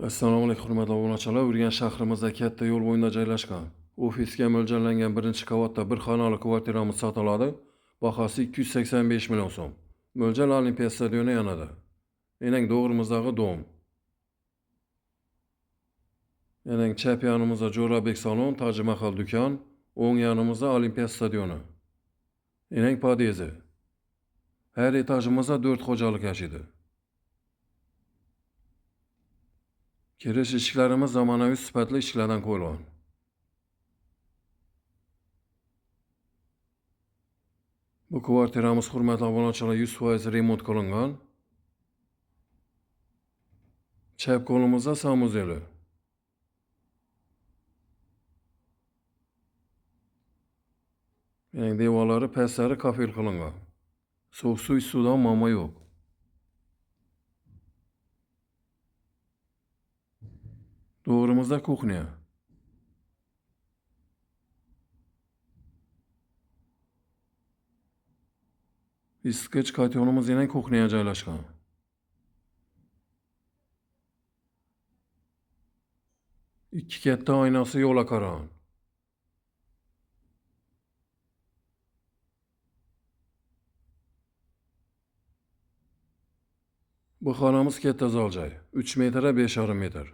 Assalomu alaykum hurmatli obunachilar. Urganch shahrimizda katta yo'l bo'yida joylashgan ofisga mo'ljallangan birinchi qavatda bir xonali kvartiramiz sotiladi. Bahosi 285 million so'm. Mo'ljal Olimpiya stadioni yanada. Enang to'g'rimizdagi dom. Enang chap yonimizda Jo'rabek salon, Taj Mahal do'kon, o'ng yonimizda Olimpiya stadioni. Enang pod'ezi. Har etajimizda 4 xo'jalik yashaydi. Kirish eshiklarimiz zamonaviy sifatli eshiklardan qo'yilgan. Bu kvartiramiz hurmatli obunachilar 100% remont qilingan. Chap qo'limizda sanuzeli. Yani devorlari pastlari kafel qilingan. So'q suv suvdan muammo yo'q. To'g'rimizda kuxnya. Isitgich kotyonimiz yana kuxnyaga joylashgan. Ikki katta oynasi yo'l qaran. Bu xonamiz katta zaljoy. 3 metr 5,5 metr.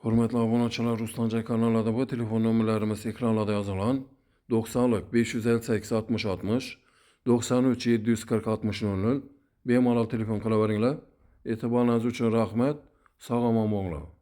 Hurmatli obunachilar, Ruslanjay kanalida bu telefon nomerlarimiz ekranlarda yozilgan. 90 558 60 60 93 740 60 00 bemalol telefon qilaveringlar. E'tiboringiz uchun rahmat. Sog' omon bo'linglar.